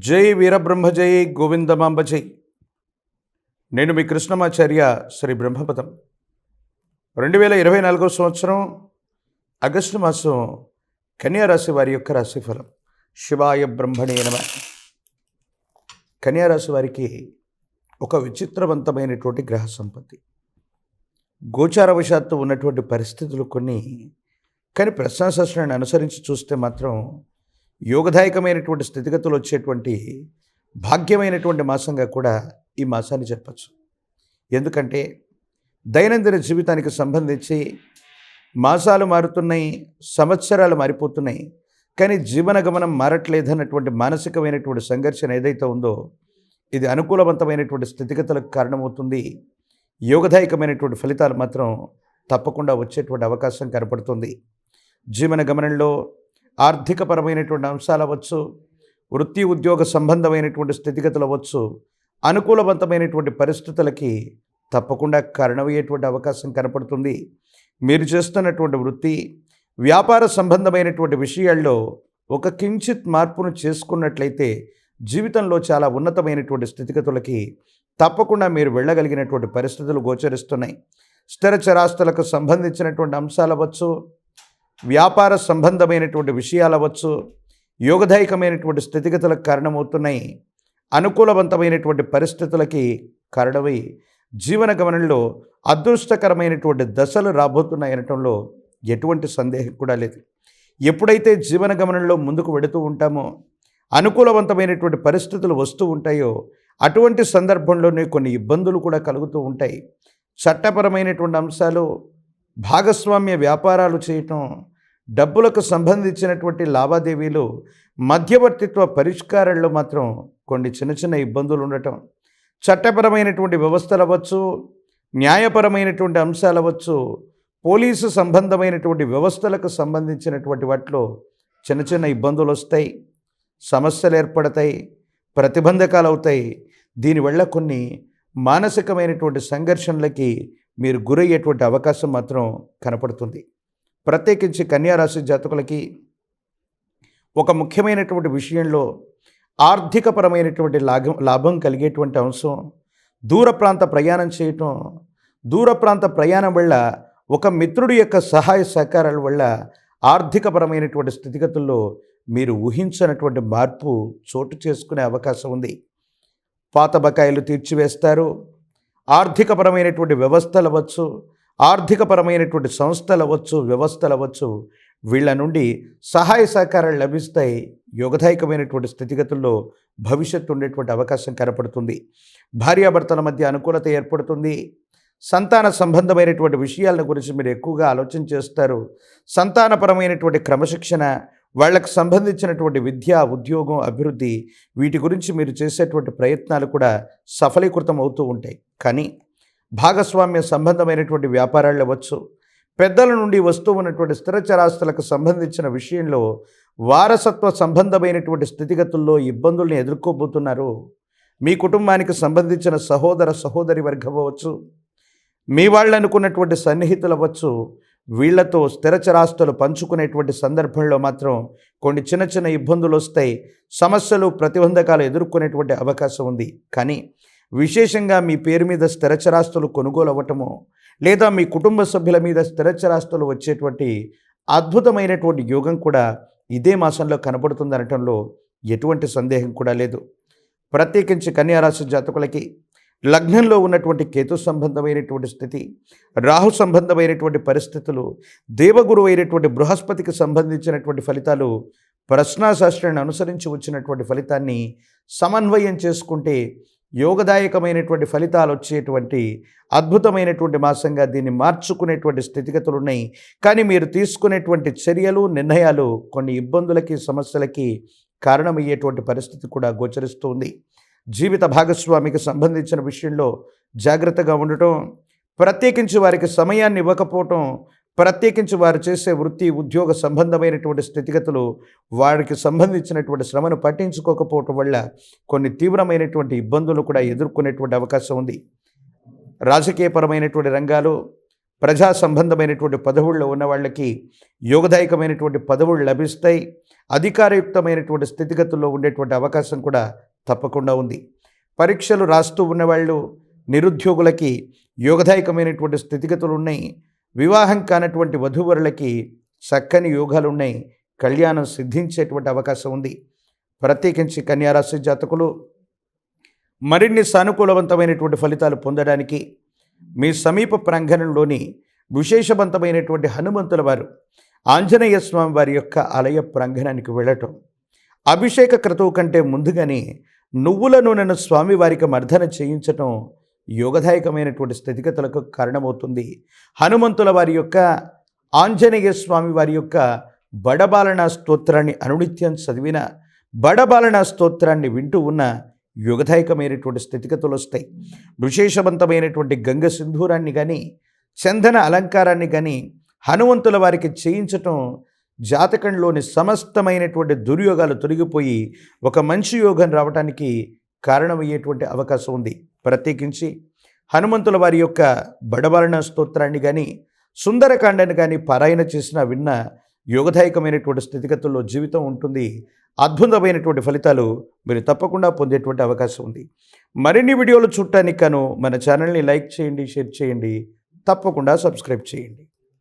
జై వీరబ్రహ్మ జై గోవిందమాంబ జై. నేను మీ కృష్ణమాచార్య శ్రీ బ్రహ్మపదం. 2024 సంవత్సరం ఆగస్టు మాసం కన్యారాశి వారి యొక్క రాశిఫలం. శివాయ బ్రహ్మణే నమః. కన్యారాశి వారికి ఒక విచిత్రవంతమైనటువంటి గ్రహ సంపత్తి, గోచారవశాత్తు ఉన్నటువంటి పరిస్థితులు కొన్ని, కానీ ప్రశ్నాశాస్త్రాన్ని అనుసరించి చూస్తే మాత్రం యోగదాయకమైనటువంటి స్థితిగతులు వచ్చేటువంటి భాగ్యమైనటువంటి మాసంగా కూడా ఈ మాసాన్ని చెప్పచ్చు. ఎందుకంటే దైనందిన జీవితానికి సంబంధించి మాసాలు మారుతున్నాయి, సంవత్సరాలు మారిపోతున్నాయి, కానీ జీవన గమనం మారట్లేదన్నటువంటి మానసికమైనటువంటి సంఘర్షణ ఏదైతే ఉందో ఇది అనుకూలవంతమైనటువంటి స్థితిగతులకు కారణమవుతుంది. యోగదాయకమైనటువంటి ఫలితాలు మాత్రం తప్పకుండా వచ్చేటువంటి అవకాశం కనపడుతుంది. జీవన గమనంలో ఆర్థికపరమైనటువంటి అంశాలు అవ్వచ్చు, వృత్తి ఉద్యోగ సంబంధమైనటువంటి స్థితిగతులు అవ్వచ్చు, అనుకూలవంతమైనటువంటి పరిస్థితులకి తప్పకుండా కారణమయ్యేటువంటి అవకాశం కనపడుతుంది. మీరు చేస్తున్నటువంటి వృత్తి వ్యాపార సంబంధమైనటువంటి విషయాల్లో ఒక కించిత్ మార్పును చేసుకున్నట్లయితే జీవితంలో చాలా ఉన్నతమైనటువంటి స్థితిగతులకి తప్పకుండా మీరు వెళ్ళగలిగినటువంటి పరిస్థితులు గోచరిస్తున్నాయి. స్థిర చరాస్తులకు సంబంధించినటువంటి అంశాలు అవ్వచ్చు, వ్యాపార సంబంధమైనటువంటి విషయాలు అవ్వచ్చు, యోగదాయకమైనటువంటి స్థితిగతులకు కారణమవుతున్నాయి. అనుకూలవంతమైనటువంటి పరిస్థితులకి కారణమై జీవన గమనంలో అదృష్టకరమైనటువంటి దశలు రాబోతున్నాయి అనటంలో ఎటువంటి సందేహం కూడా లేదు. ఎప్పుడైతే జీవన గమనంలో ముందుకు వెడుతూ ఉంటామో, అనుకూలవంతమైనటువంటి పరిస్థితులు వస్తూ ఉంటాయో, అటువంటి సందర్భంలోనే కొన్ని ఇబ్బందులు కూడా కలుగుతూ ఉంటాయి. చట్టపరమైనటువంటి అంశాలు, భాగస్వామ్య వ్యాపారాలు చేయటం, డబ్బులకు సంబంధించినటువంటి లావాదేవీలు, మధ్యవర్తిత్వ పరిష్కారాల్లో మాత్రం కొన్ని చిన్న చిన్న ఇబ్బందులు ఉండటం, చట్టపరమైనటువంటి వ్యవస్థలు అవ్వచ్చు, న్యాయపరమైనటువంటి అంశాలు అవ్వచ్చు, పోలీసు సంబంధమైనటువంటి వ్యవస్థలకు సంబంధించినటువంటి వాటిలో చిన్న చిన్న ఇబ్బందులు వస్తాయి, సమస్యలు ఏర్పడతాయి, ప్రతిబంధకాలు అవుతాయి. దీనివల్ల కొన్ని మానసికమైనటువంటి సంఘర్షణలకి మీరు గురయ్యేటువంటి అవకాశం మాత్రం కనపడుతుంది. ప్రత్యేకించి కన్యారాశి జాతకులకి ఒక ముఖ్యమైనటువంటి విషయంలో ఆర్థికపరమైనటువంటి లాభం కలిగేటువంటి అంశం, దూర ప్రాంత ప్రయాణం చేయటం, దూర ప్రాంత ప్రయాణం వల్ల ఒక మిత్రుడి యొక్క సహాయ సహకారాల వల్ల ఆర్థికపరమైనటువంటి స్థితిగతుల్లో మీరు ఊహించినటువంటి మార్పు చోటు చేసుకునే అవకాశం ఉంది. పాత బకాయిలు తీర్చివేస్తారు. ఆర్థికపరమైనటువంటి వ్యవస్థలు అవ్వచ్చు, ఆర్థికపరమైనటువంటి సంస్థలు అవ్వచ్చు, వ్యవస్థలు అవ్వచ్చు, వీళ్ళ నుండి సహాయ సహకారాలు లభిస్తాయి. యోగదాయకమైనటువంటి స్థితిగతుల్లో భవిష్యత్తు ఉండేటువంటి అవకాశం కనపడుతుంది. భార్యాభర్తల మధ్య అనుకూలత ఏర్పడుతుంది. సంతాన సంబంధమైనటువంటి విషయాల గురించి మీరు ఎక్కువగా ఆలోచన చేస్తారు. సంతానపరమైనటువంటి క్రమశిక్షణ, వాళ్ళకు సంబంధించినటువంటి విద్య, ఉద్యోగం, అభివృద్ధి, వీటి గురించి మీరు చేసేటువంటి ప్రయత్నాలు కూడా సఫలీకృతం అవుతూ ఉంటాయి. కానీ భాగస్వామ్య సంబంధమైనటువంటి వ్యాపారాలు అవ్వచ్చు, పెద్దల నుండి వస్తూ ఉన్నటువంటి స్థిర చరాస్తులకు సంబంధించిన విషయంలో వారసత్వ సంబంధమైనటువంటి స్థితిగతుల్లో ఇబ్బందుల్ని ఎదుర్కోబోతున్నారు. మీ కుటుంబానికి సంబంధించిన సహోదర సహోదరి వర్గం అవ్వచ్చు, మీ వాళ్ళు అనుకున్నటువంటి సన్నిహితులు అవ్వచ్చు, వీళ్లతో స్థిర చరాస్తులు పంచుకునేటువంటి సందర్భంలో మాత్రం కొన్ని చిన్న చిన్న ఇబ్బందులు వస్తాయి, సమస్యలు, ప్రతిబంధకాలు ఎదుర్కొనేటువంటి అవకాశం ఉంది. కానీ విశేషంగా మీ పేరు మీద స్థిర చరాస్తులు కొనుగోలు అవ్వటము, లేదా మీ కుటుంబ సభ్యుల మీద స్థిర చరాస్తులు వచ్చేటువంటి అద్భుతమైనటువంటి యోగం కూడా ఇదే మాసంలో కనపడుతుందనటంలో ఎటువంటి సందేహం కూడా లేదు. ప్రత్యేకించి కన్యారాశి జాతకులకి లగ్నంలో ఉన్నటువంటి కేతు సంబంధమైనటువంటి స్థితి, రాహు సంబంధమైనటువంటి పరిస్థితులు, దేవగురువు అయినటువంటి బృహస్పతికి సంబంధించినటువంటి ఫలితాలు, ప్రశ్నాశాస్త్రాన్ని అనుసరించి వచ్చినటువంటి ఫలితాన్ని సమన్వయం చేసుకుంటే యోగదాయకమైనటువంటి ఫలితాలు వచ్చేటువంటి అద్భుతమైనటువంటి మాసంగా దీన్ని మార్చుకునేటువంటి స్థితిగతులు ఉన్నాయి. కానీ మీరు తీసుకునేటువంటి చర్యలు, నిర్ణయాలు కొన్ని ఇబ్బందులకి, సమస్యలకి కారణమయ్యేటువంటి పరిస్థితి కూడా గోచరిస్తుంది. జీవిత భాగస్వామికి సంబంధించిన విషయంలో జాగ్రత్తగా ఉండటం, ప్రత్యేకించి వారికి సమయాన్ని ఇవ్వకపోవటం, ప్రత్యేకించి వారు చేసే వృత్తి ఉద్యోగ సంబంధమైనటువంటి స్థితిగతులు, వారికి సంబంధించినటువంటి శ్రమను పట్టించుకోకపోవటం వల్ల కొన్ని తీవ్రమైనటువంటి ఇబ్బందులు కూడా ఎదుర్కొనేటువంటి అవకాశం ఉంది. రాజకీయపరమైనటువంటి రంగాలు, ప్రజా సంబంధమైనటువంటి పదవుల్లో ఉన్న వాళ్ళకి యోగదాయకమైనటువంటి పదవులు లభిస్తాయి. అధికారయుక్తమైనటువంటి స్థితిగతుల్లో ఉండేటువంటి అవకాశం కూడా తప్పకుండా ఉంది. పరీక్షలు రాస్తూ ఉన్నవాళ్ళు, నిరుద్యోగులకి యోగదాయకమైనటువంటి స్థితిగతులు ఉన్నాయి. వివాహం కానటువంటి వధూవరులకి చక్కని యోగాలు ఉన్నాయి. కళ్యాణం సిద్ధించేటువంటి అవకాశం ఉంది. ప్రత్యేకించి కన్యారాశి జాతకులు మరిన్ని సానుకూలవంతమైనటువంటి ఫలితాలు పొందడానికి మీ సమీప ప్రాంగణంలోని విశేషవంతమైనటువంటి హనుమంతుల వారు ఆంజనేయ స్వామి వారి యొక్క ఆలయ ప్రాంగణానికి వెళ్ళటం, అభిషేక క్రతువు కంటే ముందుగానే నువ్వుల నూనెను స్వామివారికి మర్దన చేయించటం యోగదాయకమైనటువంటి స్థితిగతులకు కారణమవుతుంది. హనుమంతుల వారి యొక్క, ఆంజనేయ స్వామి వారి యొక్క బడబాలన స్తోత్రాన్ని అనునిత్యం చదివిన, బడబాలన స్తోత్రాన్ని వింటూ ఉన్న యోగదాయకమైనటువంటి స్థితిగతులు వస్తాయి. విశేషవంతమైనటువంటి గంగ సింధూరాన్ని కానీ, చందన అలంకారాన్ని కానీ హనుమంతుల వారికి చేయించటం జాతకంలోని సమస్తమైనటువంటి దుర్యోగాలు తొలగిపోయి ఒక మంచి యోగం రావడానికి కారణమయ్యేటువంటి అవకాశం ఉంది. ప్రత్యేకించి హనుమంతుల వారి యొక్క బడబాలన స్తోత్రాన్ని కానీ, సుందరకాండాన్ని కానీ పారాయణ చేసిన విన్న యోగదాయకమైనటువంటి స్థితిగతుల్లో జీవితం ఉంటుంది. అద్భుతమైనటువంటి ఫలితాలు మీరు తప్పకుండా పొందేటువంటి అవకాశం ఉంది. మరిన్ని వీడియోలు చూడటానికి గాను మన ఛానల్ని లైక్ చేయండి, షేర్ చేయండి, తప్పకుండా సబ్స్క్రైబ్ చేయండి.